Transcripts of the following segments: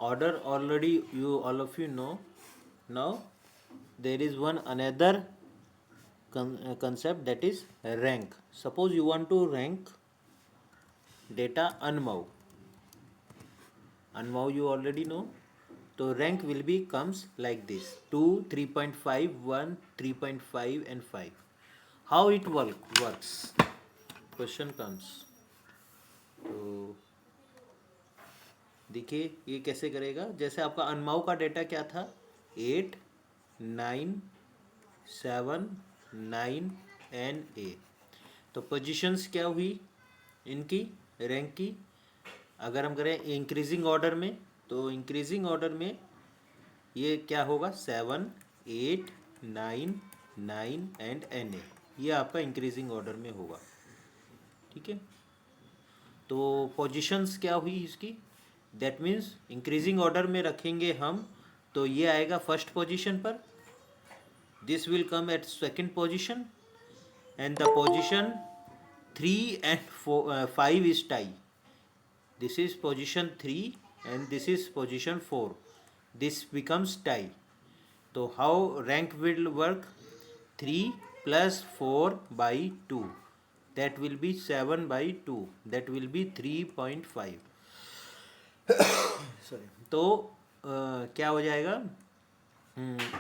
order already you all of you know. Now there is one another concept, that is rank. Suppose you want to rank data unmow you already know. So rank will be comes like this: 2, 3.5, 1, 3.5 and 5. How it works? Question comes. तो देखिए ये कैसे करेगा। जैसे आपका अनमाउ का data क्या था, 8, 9, 7, 9 एंड ए। तो पोजीशंस क्या हुई इनकी, रैंक की। अगर हम करें इंक्रीजिंग ऑर्डर में, तो इंक्रीजिंग ऑर्डर में ये क्या होगा, 7, 8, 9, 9 एंड एन ए। ये आपका इंक्रीजिंग ऑर्डर में होगा। ठीक है, तो पोजीशंस क्या हुई इसकी, दैट मीन्स इंक्रीजिंग ऑर्डर में रखेंगे हम, तो ये आएगा फर्स्ट पोजीशन पर, this will come at second position, and the position 3 and 5 is tie. This is position 3 and this is position 4. This becomes tie. So how rank will work? 3 plus 4 by 2. That will be 7 by 2. That will be 3.5. Sorry, तो क्या हो जाएगा,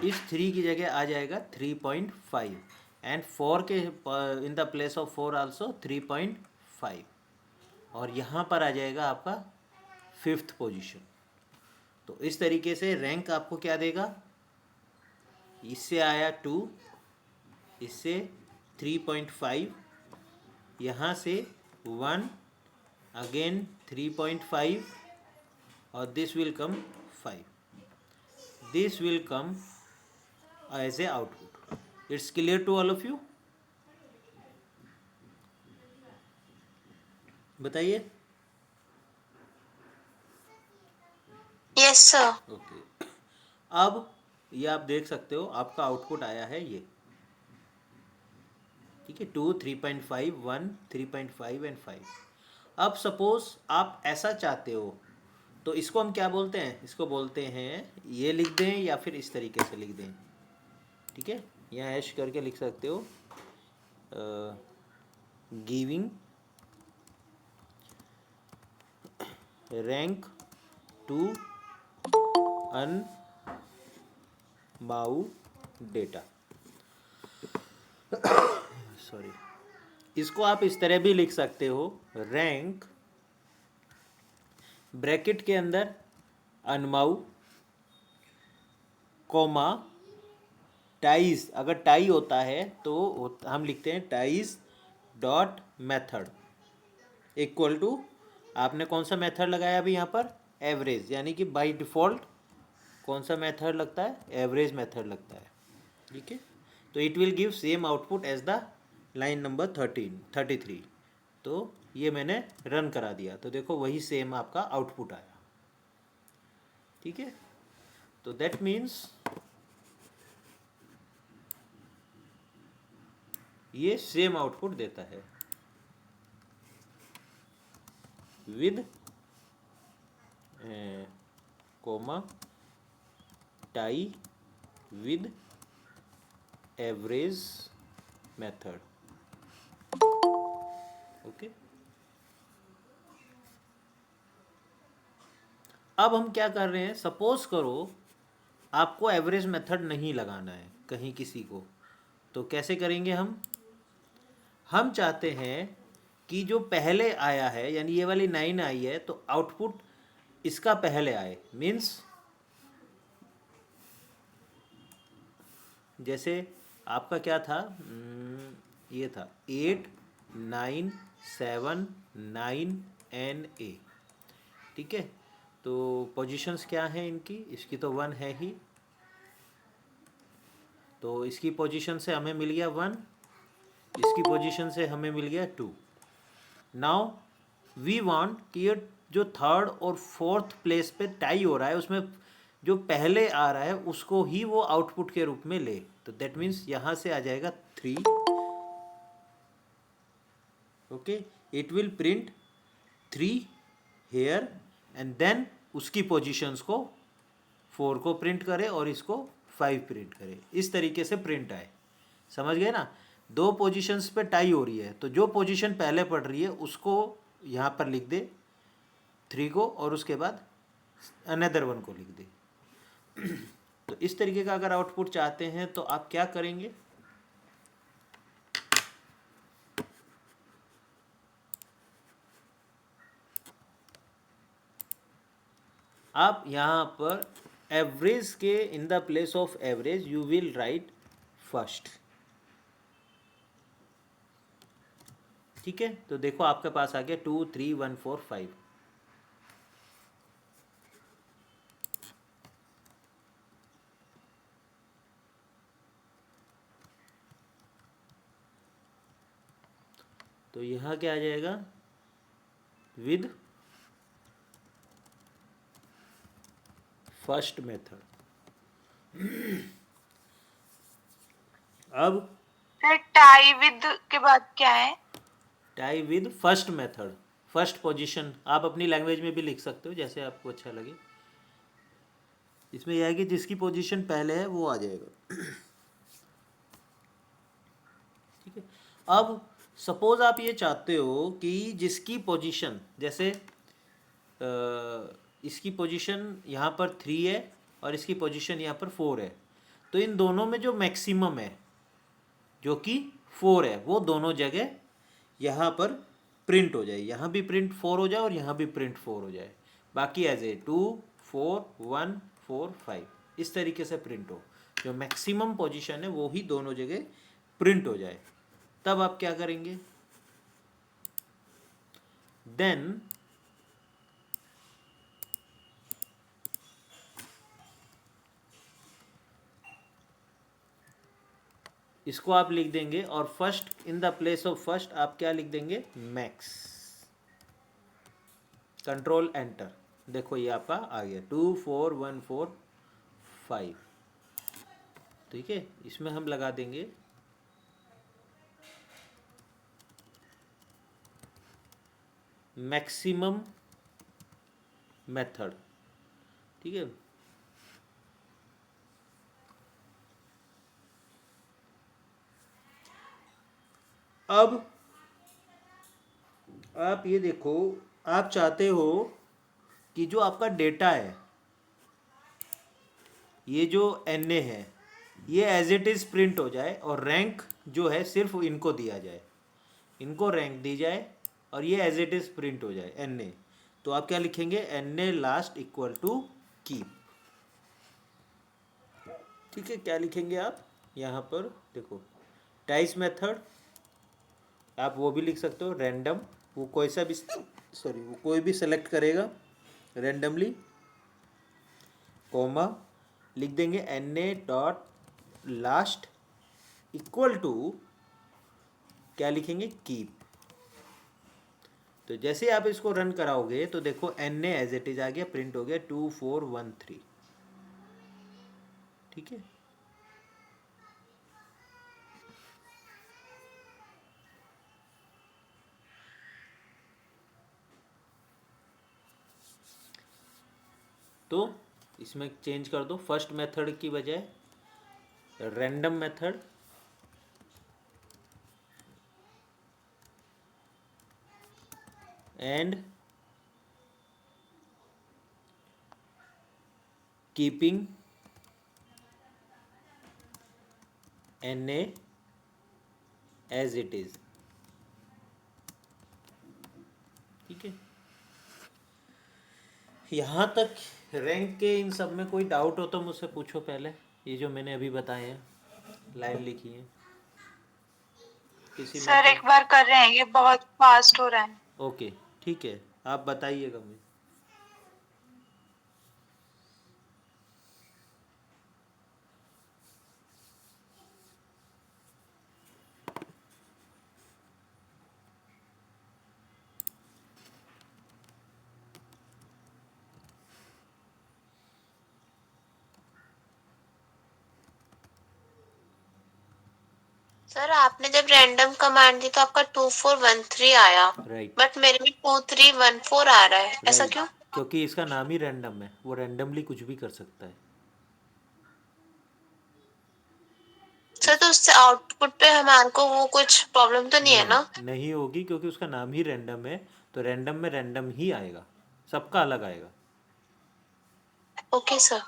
इस 3 की जगह आ जाएगा 3.5 and 4 के in the place of 4 also 3.5, और यहाँ पर आ जाएगा आपका 5th पोजीशन। तो इस तरीके से रैंक आपको क्या देगा, इससे आया 2, इससे 3.5, यहाँ से 1, अगेन 3.5, और this will come 5. This will come as a output. It's clear to all of you? बताइए। Yes sir. ओके, अब ये आप देख सकते हो आपका आउटपुट आया है ये। ठीक है, 2, 3.5, 1, 3.5 एंड 5। अब सपोज आप ऐसा चाहते हो, तो इसको हम क्या बोलते हैं, इसको बोलते हैं, ये लिख दें या फिर इस तरीके से लिख दें। ठीक है, यहाँ ऐश करके लिख सकते हो, गिविंग रैंक टू अनमाउ डेटा। सॉरी, इसको आप इस तरह भी लिख सकते हो, रैंक ब्रैकेट के अंदर अनमाउ कोमा टाइज। अगर टाई होता है तो हम लिखते हैं ties dot method equal to, आपने कौन सा मेथड लगाया अभी यहाँ पर, एवरेज, यानी कि बाय डिफ़ॉल्ट कौन सा मेथड लगता है, एवरेज मेथड लगता है। ठीक है, तो it will give same output as the line number 33। तो ये मैंने रन करा दिया, तो देखो वही सेम आपका आउटपुट आया। ठीक है, तो दैट मीन्स ये सेम आउटपुट देता है with comma tie with average method. Okay, अब हम क्या कर रहे हैं, सपोज करो आपको एवरेज मेथड नहीं लगाना है कहीं किसी को, तो कैसे करेंगे हम चाहते हैं कि जो पहले आया है, यानी ये वाली 9 आई है, तो आउटपुट इसका पहले आए। मीन्स जैसे आपका क्या था, ये था 8, 9, 7, 9 एंड ए। ठीक है, तो पोजीशंस क्या हैं इनकी, इसकी तो 1 है ही, तो इसकी पोजीशन से हमें मिल गया 1, इसकी पोजीशन से हमें मिल गया 2। नाउ वी वांट कि ये जो 3rd और 4th प्लेस पे टाई हो रहा है, उसमें जो पहले आ रहा है उसको ही वो आउटपुट के रूप में ले। तो दैट मीन्स यहाँ से आ जाएगा 3। Okay, it will print 3 here and then उसकी पोजीशंस को 4 को प्रिंट करे और इसको 5 प्रिंट करे, इस तरीके से प्रिंट आए। समझ गए ना? 2 पोजीशंस पे टाई हो रही है तो जो पोजीशन पहले पड़ रही है उसको यहाँ पर लिख दे 3 को, और उसके बाद अनदर 1 को लिख दे। तो इस तरीके का अगर आउटपुट चाहते हैं तो आप क्या करेंगे? आप यहाँ पर एवरेज के in the place of average you will write first. ठीक है, तो देखो आपके पास आ गया 2 3 1 4 5। तो यहाँ क्या आ जाएगा? With first method. अब फिर टाई विद के बाद क्या है? Tie with first method, first position. आप अपनी लैंग्वेज में भी लिख सकते हो जैसे आपको अच्छा लगे। इसमें यह है कि जिसकी पोजीशन पहले है वो आ जाएगा। ठीक है, अब सपोज आप ये चाहते हो कि जिसकी पोजीशन, जैसे इसकी पोजीशन यहाँ पर 3 है और इसकी पोजीशन यहाँ पर 4 है, तो इन दोनों में जो मैक्सिमम है जो कि 4 है वो दोनों जगह यहाँ पर प्रिंट हो जाए। यहाँ भी प्रिंट 4 हो जाए और यहाँ भी प्रिंट 4 हो जाए। बाकी एज ए 2 4 1 4 5 इस तरीके से प्रिंट हो, जो मैक्सिमम पोजीशन है वो ही दोनों जगह प्रिंट हो जाए। तब आप क्या करेंगे? देन इसको आप लिख देंगे और first in the place of first आप क्या लिख देंगे? मैक्स। Control enter. देखो ये आपका आ गया 2 4 1 4 5। ठीक है, इसमें हम लगा देंगे मैक्सिमम मेथड। ठीक है, अब आप ये देखो, आप चाहते हो कि जो आपका डेटा है, ये जो NA है, ये एज इट इज़ प्रिंट हो जाए और रैंक जो है सिर्फ इनको दिया जाए, इनको रैंक दी जाए और ये एज इट इज़ प्रिंट हो जाए NA। तो आप क्या लिखेंगे? NA last equal to keep. ठीक है, क्या लिखेंगे आप यहाँ पर? देखो टाइस मेथड, आप वो भी लिख सकते हो रैंडम, वो कोई सा भी वो कोई भी सेलेक्ट करेगा रैंडमली, कॉमा लिख देंगे NA dot last equal to क्या लिखेंगे? कीप। तो जैसे आप इसको रन कराओगे तो देखो NA एज इट इज आ गया, प्रिंट हो गया 2 4 1 3। ठीक है, तो इसमें चेंज कर दो, फर्स्ट मेथड की बजाय random method, and keeping NA as it is. ठीक है, यहाँ तक रैंक के इन सब में कोई डाउट हो तो मुझसे पूछो पहले। ये जो मैंने अभी बताए हैं, लाइन लिखी है, किसी सर एक बार कर रहे हैं, ये बहुत फास्ट हो रहा है। ओके ठीक है, आप बताइएगा मुझे। सर आपने जब रैंडम कमांड दी तो आपका 2413 आया, राइट, बट मेरे में 2314 आ रहा है, ऐसा राइट, क्यों? क्योंकि इसका नाम ही रैंडम है, वो रैंडमली कुछ भी कर सकता है। सर तो उससे आउटपुट पे हमारे को वो कुछ प्रॉब्लम तो नहीं है नहीं, ना? नहीं होगी, क्योंकि उसका नाम ही रैंडम है, तो रैंडम में रैंडम ही आएगा, सबका अलग आएगा। Okay sir.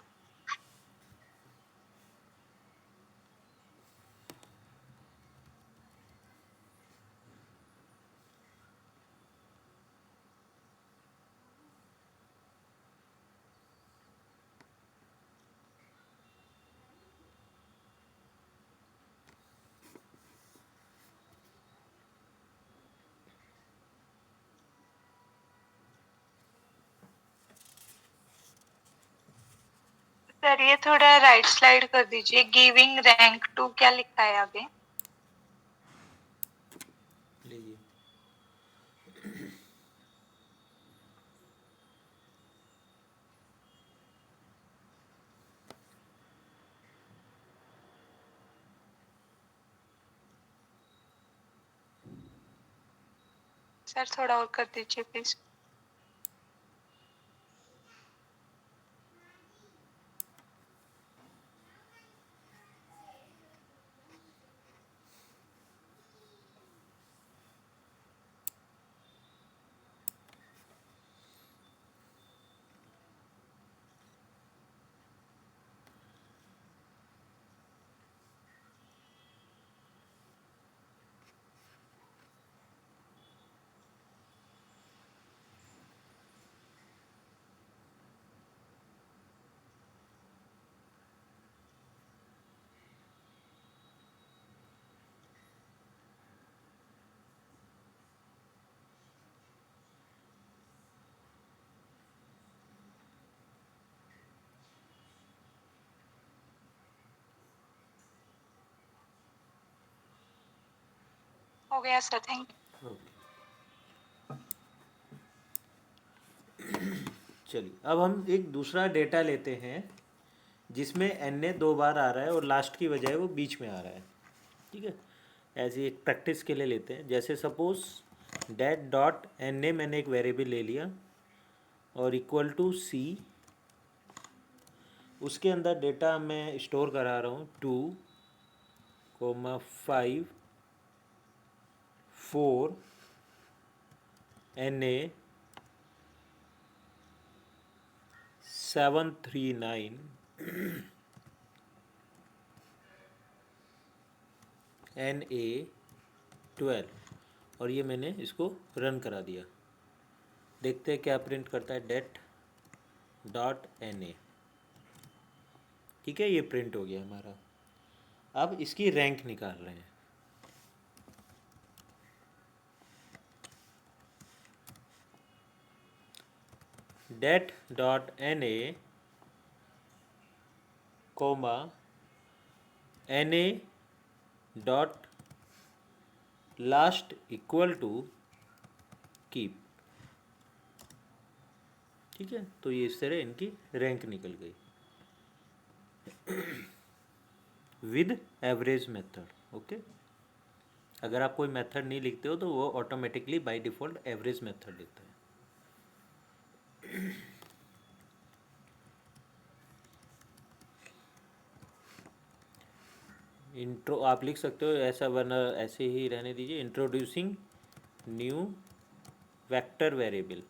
सर ये थोड़ा राइट स्लाइड कर दीजिए, गिविंग रैंक टू क्या लिखा है आगे? लीजिए। सर थोड़ा और कर दीजिए प्लीज। हो गया सर, थैंक यू। ओके, चलिए अब हम एक दूसरा डेटा लेते हैं जिसमें एन ए 2 बार आ रहा है और लास्ट की बजाय वो बीच में आ रहा है। ठीक है, ऐसे एक प्रैक्टिस के लिए लेते हैं। जैसे suppose date dot N A मैंने एक वेरिएबल ले लिया और इक्वल टू सी, उसके अंदर डेटा मैं स्टोर करा रहा हूँ 2,5 4 NA 739 NA 12, और ये मैंने इसको रन करा दिया। देखते हैं क्या प्रिंट करता है। डेट डॉट एन ए, ठीक है, ये प्रिंट हो गया हमारा। अब इसकी रैंक निकाल रहे हैं। Date dot N A comma N A dot last equal to keep. ठीक है, तो ये इस तरह इनकी रैंक निकल गई विद एवरेज मेथड। ओके, अगर आप कोई मेथड नहीं लिखते हो तो वो automatically by default average method लेता है। इंट्रो आप लिख सकते हो ऐसा, वरना ऐसे ही रहने दीजिए। Introducing new vector variable.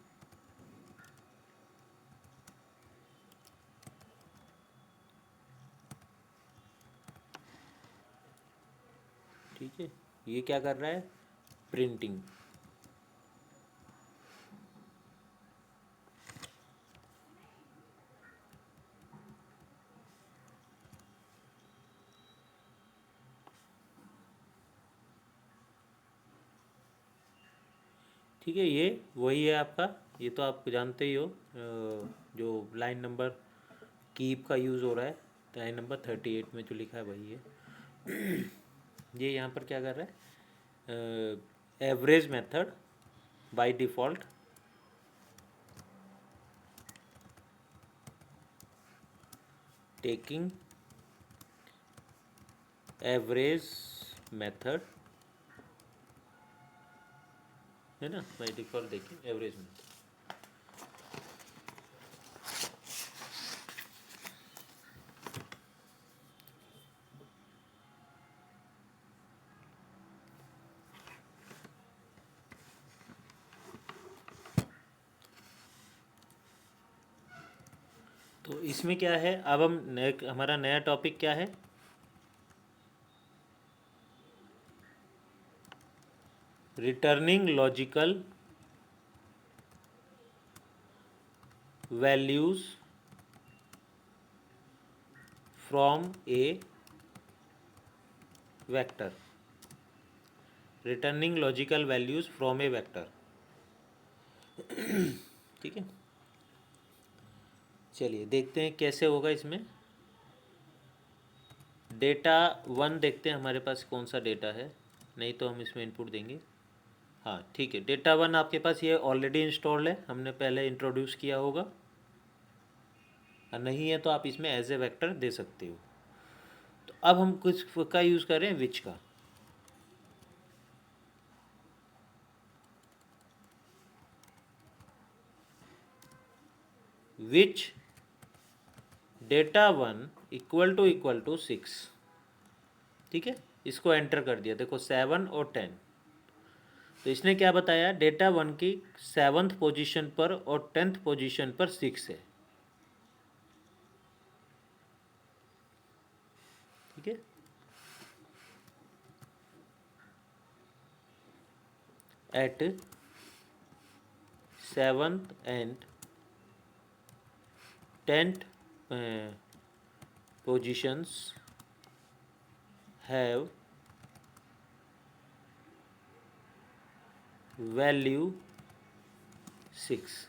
ठीक है, ये क्या कर रहा है, प्रिंटिंग। ठीक है, ये वही है आपका, ये तो आप जानते ही हो। जो लाइन नंबर कीप का यूज़ हो रहा है, लाइन नंबर 38 में जो लिखा है वही है। ये यहाँ पर क्या कर रहा है, average method by default taking average method, है ना, बाय डिफ़ॉल्ट देखिए एवरेज मेथड। तो इसमें क्या है, अब हम हमारा नया टॉपिक क्या है, returning logical values from A vector. Returning logical values from A vector. ठीक है, चलिए देखते हैं कैसे होगा इसमें। डेटा 1 देखते हैं हमारे पास कौन सा डेटा है, नहीं तो हम इसमें इनपुट देंगे। हाँ ठीक है, डेटा 1 आपके पास ये ऑलरेडी इंस्टॉल्ड है, हमने पहले इंट्रोड्यूस किया होगा, और नहीं है तो आप इसमें एज ए वेक्टर दे सकते हो। तो अब हम कुछ का यूज़ कर रहे हैं, विच का। Which data 1 equal to 6। ठीक है, इसको एंटर कर दिया, देखो 7 और 10। तो इसने क्या बताया, डेटा 1 की 7th पोजीशन पर और 10th पोजीशन पर 6 है। ठीक है, at 7th and 10th positions have value 6।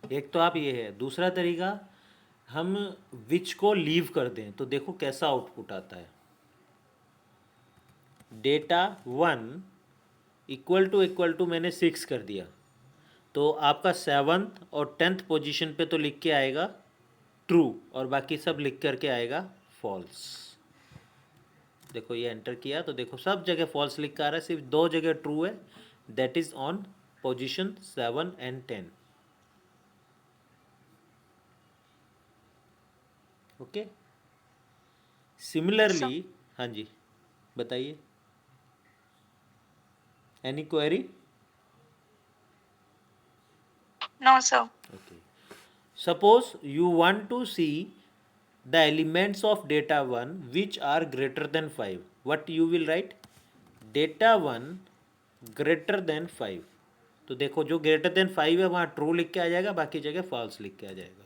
एक तो आप ये है, दूसरा तरीका हम विच को लीव कर दें तो देखो कैसा आउटपुट आता है। डेटा 1 इक्वल टू मैंने 6 कर दिया, तो आपका 7th और 10th पोजीशन पे तो लिख के आएगा ट्रू, और बाकी सब लिख करके आएगा फॉल्स। देखो ये एंटर किया तो देखो सब जगह फॉल्स लिख कर आ रहा है, सिर्फ 2 जगह ट्रू है, that is on position 7 and 10। Okay, similarly, हाँ जी बताइए, any query? No, sir. Okay. Suppose you want to see the elements of data 1 which are greater than 5. What you will write? Data 1 greater than 5. तो देखो जो greater than 5 है वहाँ true लिख के आ जाएगा, बाकी जगह false लिख के आ जाएगा।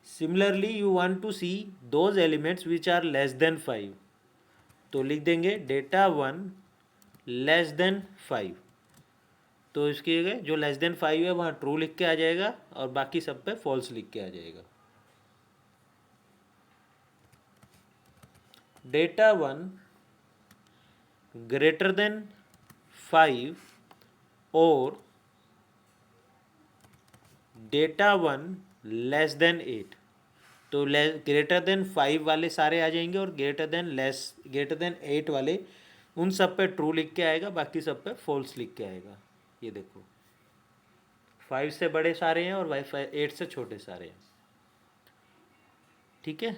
Similarly you want to see those elements which are less than 5, तो लिख देंगे data 1 less than 5। तो इसकी जगह जो लेस देन 5 है वहाँ ट्रू लिख के आ जाएगा, और बाकी सब पे फॉल्स लिख के आ जाएगा। डेटा 1 ग्रेटर देन 5 और डेटा 1 लेस देन 8, तो ग्रेटर देन 5 वाले सारे आ जाएंगे, और ग्रेटर देन 8 वाले उन सब पे ट्रू लिख के आएगा, बाकी सब पे फॉल्स लिख के आएगा। ये देखो 5 से बड़े सारे हैं और 8 से छोटे सारे हैं। ठीक है,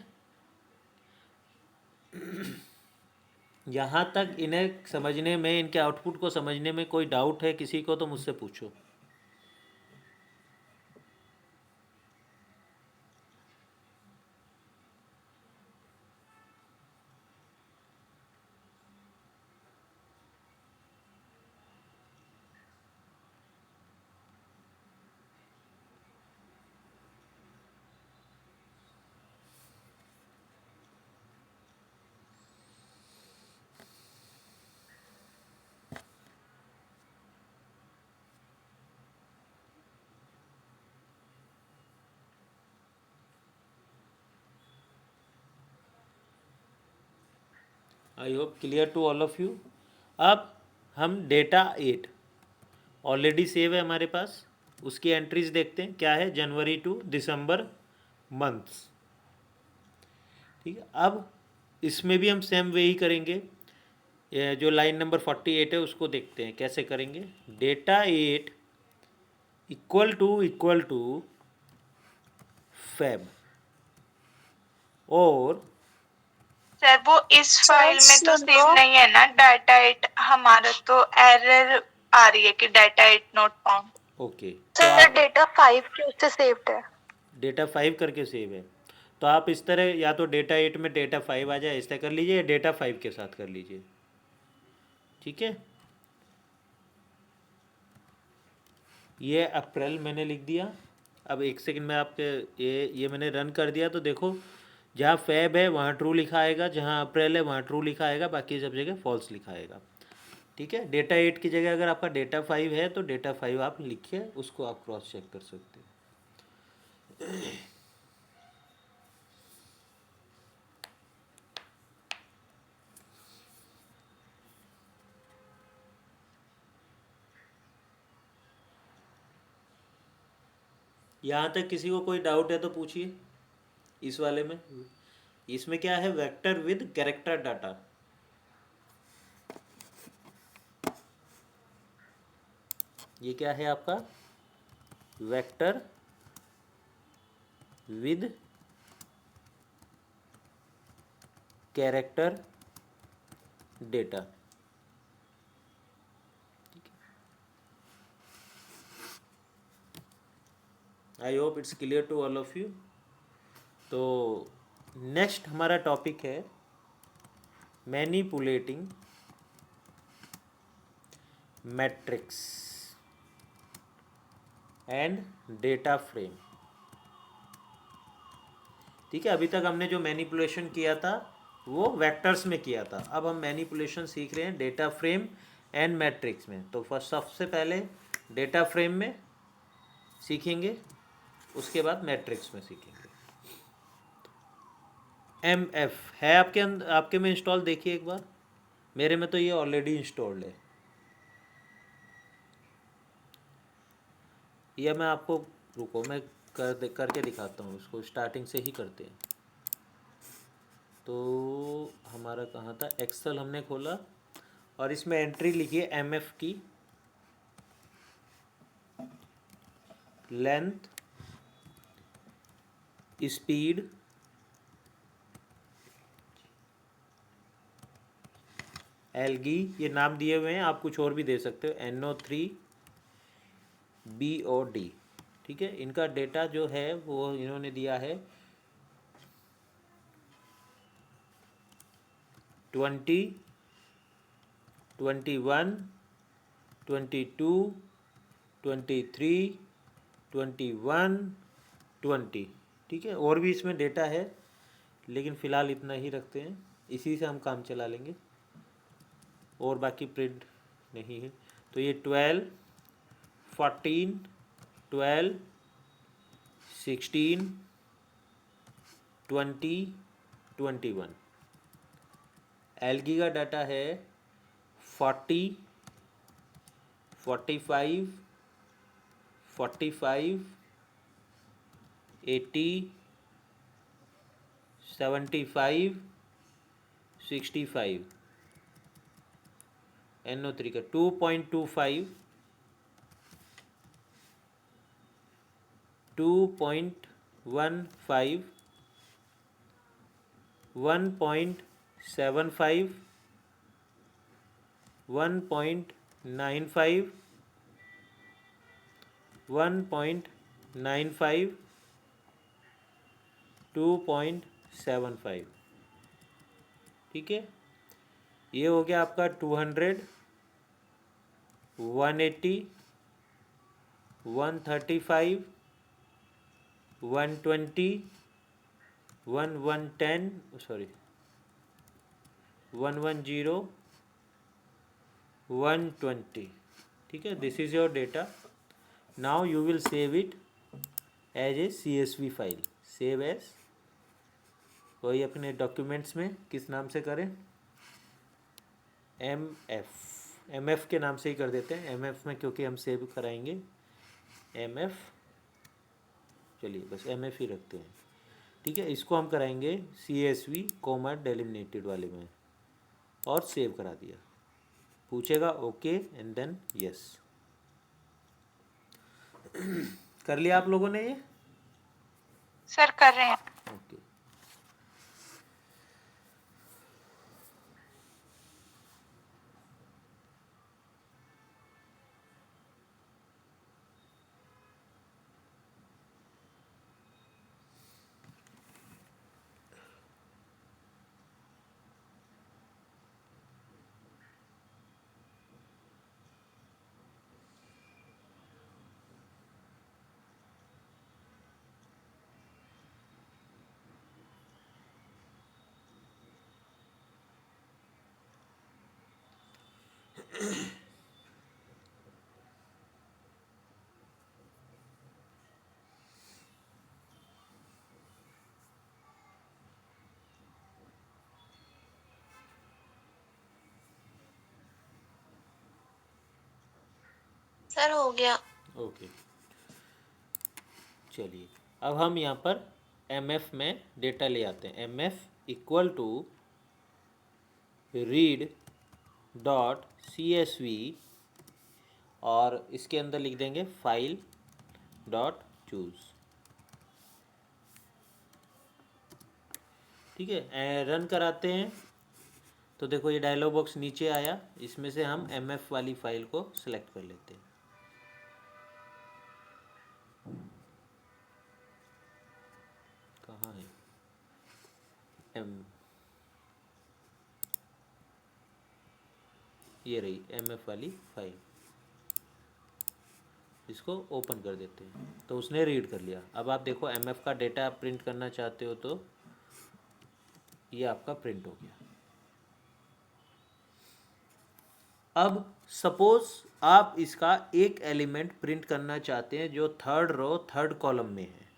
यहाँ तक इन्हें समझने में, इनके आउटपुट को समझने में कोई डाउट है किसी को तो मुझसे पूछो। I hope clear to all of you. अब हम डेटा 8 ऑलरेडी सेव है हमारे पास, उसकी एंट्रीज देखते हैं क्या है, जनवरी टू दिसंबर मंथ्स। ठीक है, अब इसमें भी हम सेम वे ही करेंगे। ये जो लाइन नंबर 48 है उसको देखते हैं कैसे करेंगे। Data 8 equal to Feb. और सर वो इस सर, फाइल में तो सुन सेव लो। नहीं है ना डाटा एट, हमारा तो एरर आ रही है कि data at not found. Okay, तो सर आप डेटा 5 के उससे सेव्ड है। डेटा 5 करके सेव है, तो आप इस तरह या तो डेटा 8 में डेटा 5 आ जाए, इस तरह कर लीजिए, या डेटा 5 के साथ कर लीजिए। ठीक है, ये अप्रैल मैंने लिख दिया। अब एक सेकंड में आपके ये मैंने रन कर दिया, तो देखो जहाँ फैब है वहाँ ट्रू लिखा आएगा, जहाँ अप्रैल है वहाँ ट्रू लिखा आएगा, बाकी सब जगह फॉल्स लिखा आएगा। ठीक है, डेटा 8 की जगह अगर आपका डेटा 5 है तो डेटा 5 आप लिखिए, उसको आप क्रॉस चेक कर सकते हैं। यहाँ तक किसी को कोई डाउट है तो पूछिए इस वाले में। इसमें क्या है, वेक्टर विद कैरेक्टर डाटा। ये क्या है आपका, vector with character data. I hope it's clear to all of you. तो नेक्स्ट हमारा टॉपिक है manipulating matrix and data frame. ठीक है, अभी तक हमने जो मैनिपुलेशन किया था वो वेक्टर्स में किया था, अब हम मैनिपुलेशन सीख रहे हैं डेटा फ्रेम एंड मैट्रिक्स में। तो फर्स्ट सबसे पहले डेटा फ्रेम में सीखेंगे, उसके बाद मैट्रिक्स में सीखेंगे। MF है आपके में इंस्टॉल, देखिए एक बार, मेरे में तो ये ऑलरेडी इंस्टॉल्ड है। यह मैं आपको, रुको मैं करके दिखाता हूँ, उसको स्टार्टिंग से ही करते हैं। तो हमारा कहाँ था, एक्सेल हमने खोला और इसमें एंट्री लिखिए MF की, लेंथ, स्पीड, एलगी, ये नाम दिए हुए हैं, आप कुछ और भी दे सकते हो, NO3 BOD। ठीक है, इनका डेटा जो है वो इन्होंने दिया है 20, 21, 22, 23, 21, 20। ठीक है, और भी इसमें डेटा है, लेकिन फ़िलहाल इतना ही रखते हैं, इसी से हम काम चला लेंगे, और बाकी प्रिंट नहीं है। तो ये 12, 14, 12, 16, 20, 21। एलगी का डाटा है 40, 45, 45, 80, 75, 65। NO3 का 2.25, 2.15, 1.75, 1.95, 1.95, 2.75। ठीक है, ये हो गया आपका 200, 180, 135, 120, 110, सॉरी 110, 120। ठीक है, this is your data. Now you will save it as a CSV file, save as, वही अपने डॉक्यूमेंट्स में किस नाम से करें, MF के नाम से ही कर देते हैं, MF में, क्योंकि हम सेव कराएंगे MF, चलिए बस MF ही रखते हैं। ठीक है, इसको हम कराएंगे CSV कॉमा डेलिमिनेटेड वाले में, और सेव करा दिया, पूछेगा ओके एंड देन यस। कर लिया आप लोगों ने ये? सर कर रहे हैं। ओके, सर हो गया। ओके, चलिए अब हम यहाँ पर एफ में डेटा ले आते हैं। F equal to read dot CSV और इसके अंदर लिख देंगे फाइल डॉट चूज। ठीक है, रन कराते हैं तो देखो ये डायलॉग बॉक्स नीचे आया, इसमें से हम MF वाली फाइल को सिलेक्ट कर लेते हैं। कहाँ है ये रही MF वाली फाइल, इसको ओपन कर देते हैं। तो उसने रीड कर लिया। अब आप देखो MF का डेटा आप प्रिंट करना चाहते हो तो ये आपका प्रिंट हो गया। अब सपोज आप इसका एक एलिमेंट प्रिंट करना चाहते हैं जो थर्ड रो थर्ड कॉलम में है।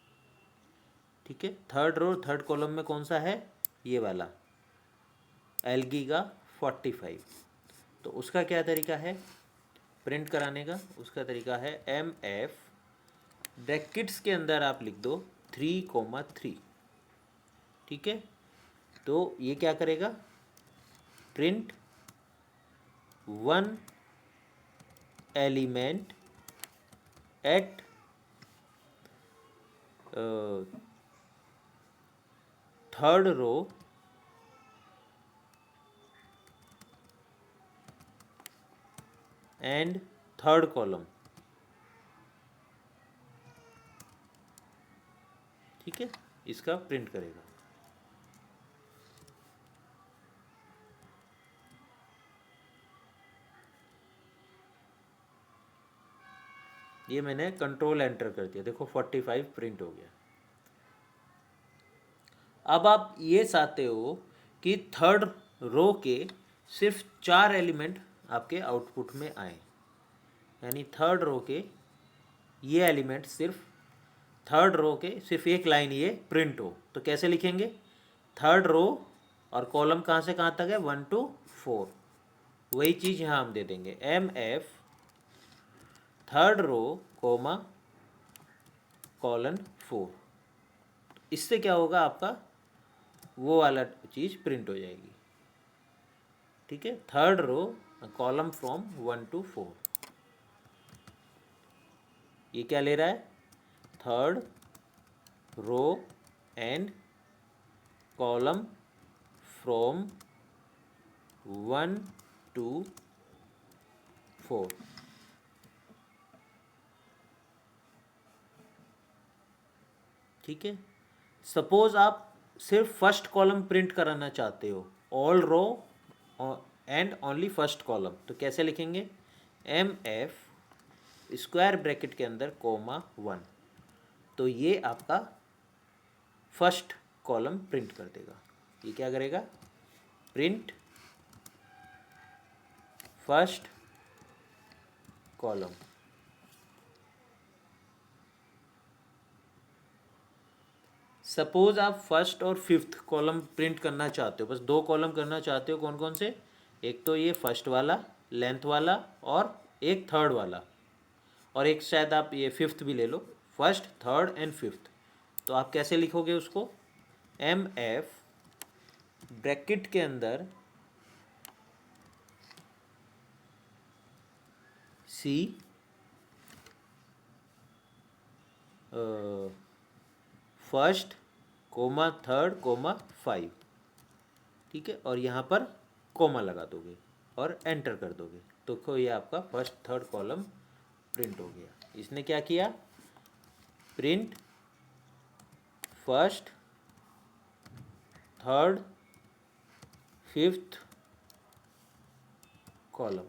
ठीक है, थर्ड रो थर्ड कॉलम में कौन सा है, ये वाला एल्गी का 45। तो उसका क्या तरीका है प्रिंट कराने का, उसका तरीका है MF ब्रैकेट्स के अंदर आप लिख दो 3,3। ठीक है, तो ये क्या करेगा, print one element at third row and third column. ठीक है, इसका प्रिंट करेगा। ये मैंने कंट्रोल एंटर कर दिया, देखो 45 प्रिंट हो गया। अब आप ये चाहते हो कि थर्ड रो के सिर्फ 4 एलिमेंट आपके आउटपुट में आए, यानी थर्ड रो के ये एलिमेंट सिर्फ थर्ड रो के सिर्फ एक लाइन ये प्रिंट हो। तो कैसे लिखेंगे, थर्ड रो और कॉलम कहाँ से कहाँ तक है 1 to 4, वही चीज़ यहाँ हम दे देंगे MF third row comma colon 4। इससे क्या होगा, आपका वो वाला चीज़ प्रिंट हो जाएगी। ठीक है, third row column from 1 to 4। ये क्या ले रहा है, third row and column from 1 to 4। ठीक है, सपोज आप सिर्फ फर्स्ट कॉलम प्रिंट कराना चाहते हो, all row and only first column, तो कैसे लिखेंगे, MF स्क्वायर ब्रैकेट के अंदर कोमा 1। तो ये आपका फर्स्ट कॉलम प्रिंट कर देगा। ये क्या करेगा, प्रिंट फर्स्ट कॉलम। सपोज आप फर्स्ट और फिफ्थ कॉलम प्रिंट करना चाहते हो, बस 2 कॉलम करना चाहते हो, कौन कौन से, एक तो ये फर्स्ट वाला लेंथ वाला और एक थर्ड वाला, और एक शायद आप ये फिफ्थ भी ले लो, फर्स्ट थर्ड एंड फिफ्थ। तो आप कैसे लिखोगे उसको, MF ब्रैकेट के अंदर C first comma third comma 5। ठीक है, और यहाँ पर कोमा लगा दोगे और एंटर कर दोगे, तो ये आपका फर्स्ट थर्ड कॉलम प्रिंट हो गया। इसने क्या किया, print first third fifth column.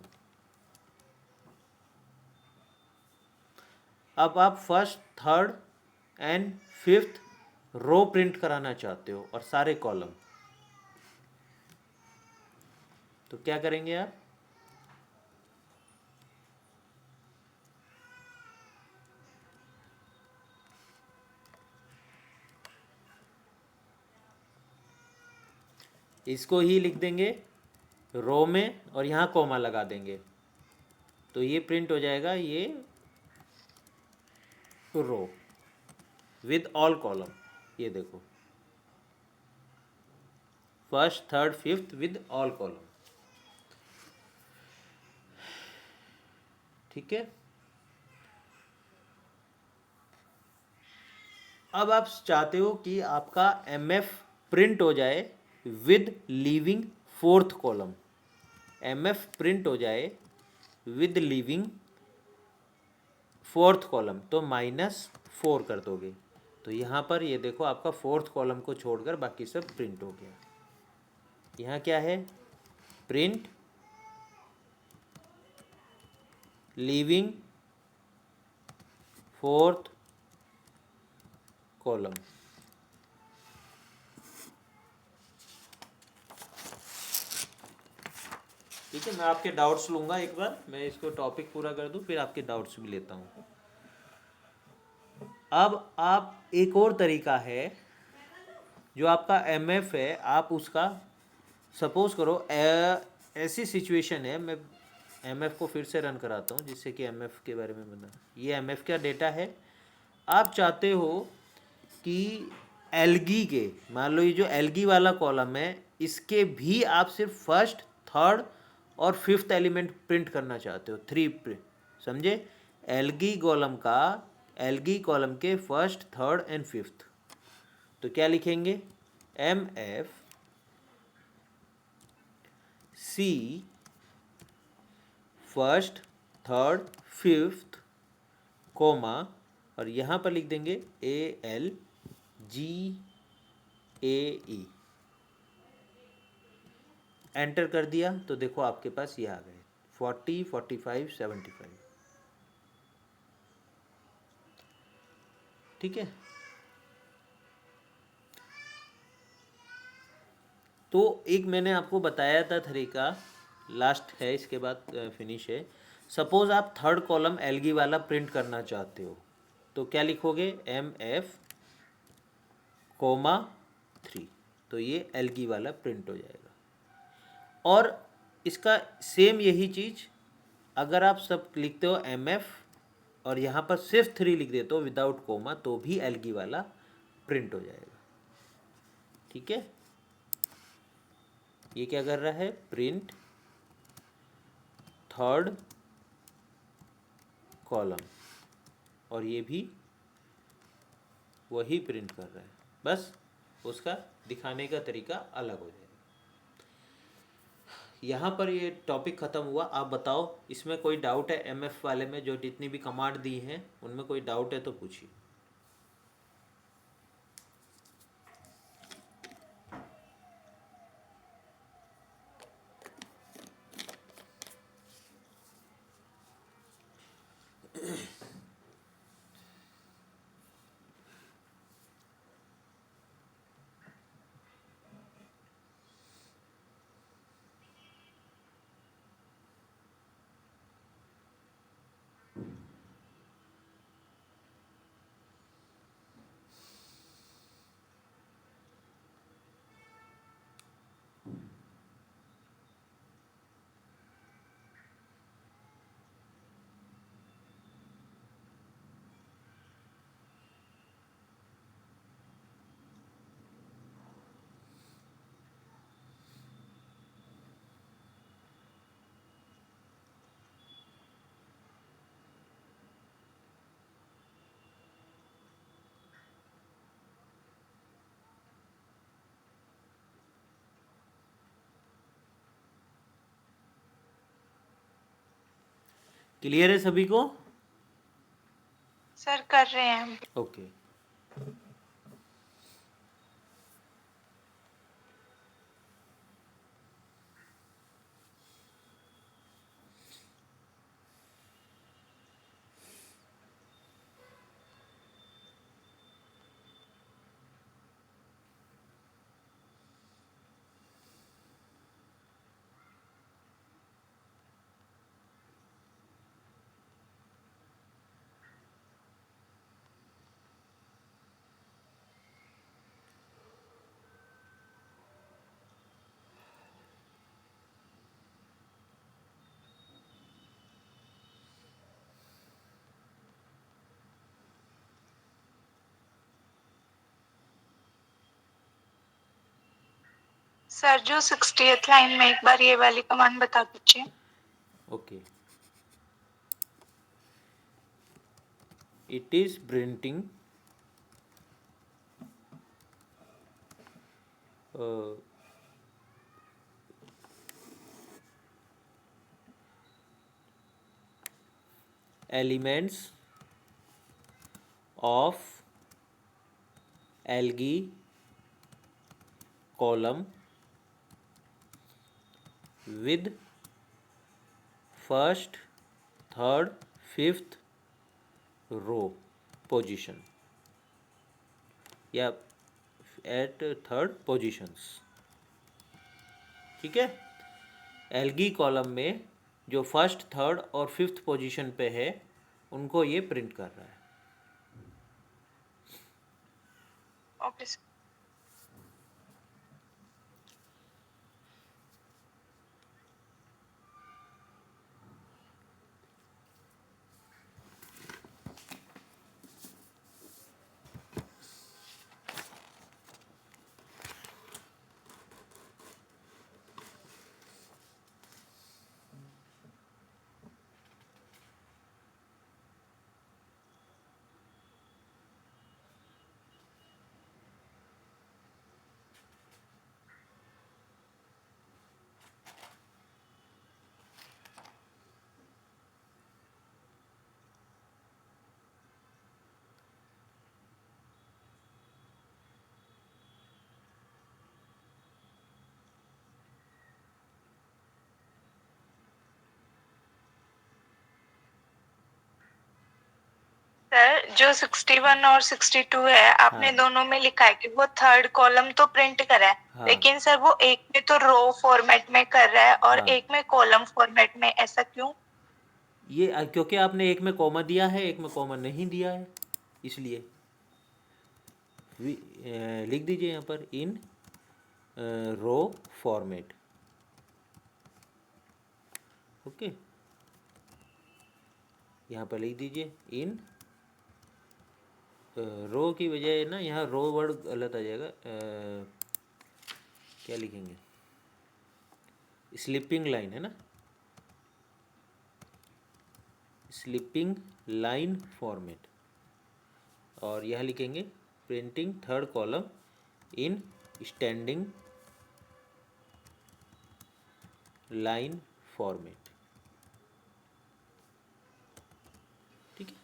अब आप first third and fifth row print कराना चाहते हो और सारे कॉलम, तो क्या करेंगे आप, इसको ही लिख देंगे रो में और यहाँ कॉमा लगा देंगे, तो ये प्रिंट हो जाएगा ये रो विद ऑल कॉलम। ये देखो first third fifth with all column. ठीक है, अब आप चाहते हो कि आपका एम एफ प्रिंट हो जाए with leaving fourth column. M F print हो जाए विद लीविंग फोर्थ कॉलम, तो -4 कर दोगे, तो यहाँ पर ये देखो आपका फोर्थ कॉलम को छोड़कर बाकी सब प्रिंट हो गया। यहाँ क्या है, प्रिंट लीविंग फोर्थ कॉलम। ठीक है, मैं आपके डाउट्स लूँगा एक बार, मैं इसको टॉपिक पूरा कर दूँ फिर आपके डाउट्स भी लेता हूँ। अब आप एक और तरीका है, जो आपका एम एफ है, आप उसका सपोज करो ऐसी सिचुएशन है, मैं एम एफ को फिर से रन कराता हूँ जिससे कि एम एफ के बारे में बता। ये एम एफ का डेटा है, आप चाहते हो कि एल्गी के, मान लो ये जो एल्गी वाला कॉलम है इसके भी आप सिर्फ फर्स्ट थर्ड और फिफ्थ एलिमेंट प्रिंट करना चाहते हो, 3 समझे, एल्गी कॉलम का, एल्गी कॉलम के फर्स्ट थर्ड एंड फिफ्थ। तो क्या लिखेंगे, M F C first third fifth comma, और यहाँ पर लिख देंगे ALGAE। एंटर कर दिया तो देखो आपके पास ये आ गए 40 45 75। ठीक है, तो एक मैंने आपको बताया था तरीका, लास्ट है, इसके बाद फिनिश है। सपोज आप थर्ड कॉलम एल्गी वाला प्रिंट करना चाहते हो, तो क्या लिखोगे, MF कोमा 3, तो ये एल्गी वाला प्रिंट हो जाएगा। और इसका सेम यही चीज़ अगर आप सब लिखते हो MF और यहाँ पर सिर्फ 3 लिख देते हो विदाउट कोमा, तो भी एल्गी वाला प्रिंट हो जाएगा। ठीक है, ये क्या कर रहा है, प्रिंट थर्ड कॉलम, और ये भी वही प्रिंट कर रहा है, बस उसका दिखाने का तरीका अलग हो जाएगा। यहाँ पर ये टॉपिक ख़त्म हुआ। आप बताओ इसमें कोई डाउट है, एमएफ वाले में जो जितनी भी कमांड दी हैं उनमें कोई डाउट है तो पूछिए। क्लियर है सभी को? सर कर रहे हैं हम। ओके, सर जो 60th लाइन में एक बार ये वाली कमांड बता दीजिए। Okay, it is printing elements of algae column with first, third, fifth row position या at third positions। ठीक है, एल्गी कॉलम में जो फर्स्ट, थर्ड और फिफ्थ पोजीशन पे है उनको ये प्रिंट कर रहा है। Okay sir. सर जो 61 और 62 है आपने हाँ। दोनों में लिखा है कि वो थर्ड कॉलम तो प्रिंट करा है, हाँ। लेकिन सर वो एक में तो रो फॉर्मेट में कर रहा है और हाँ। एक में कॉलम फॉर्मेट में, ऐसा क्यों? ये क्योंकि आपने एक में कॉमा दिया है, एक में कॉमा नहीं दिया है, इसलिए लिख दीजिए यहाँ पर इन रो फॉर्मेट। ओके, यहाँ पर लिख दीजिए इन रो की बजाय ना यहाँ रो वर्ड गलत आ जाएगा। क्या लिखेंगे, स्लीपिंग लाइन है ना, स्लीपिंग लाइन फॉर्मेट। और यह लिखेंगे printing third column in standing line format. ठीक है,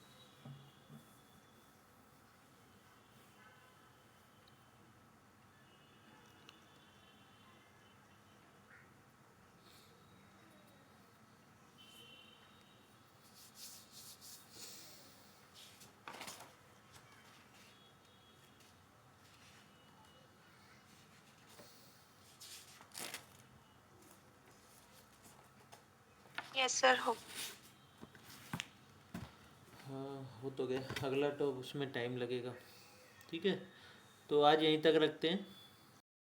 यस सर हो। हाँ हो तो गया, अगला तो उसमें टाइम लगेगा। ठीक है, तो आज यहीं तक रखते हैं।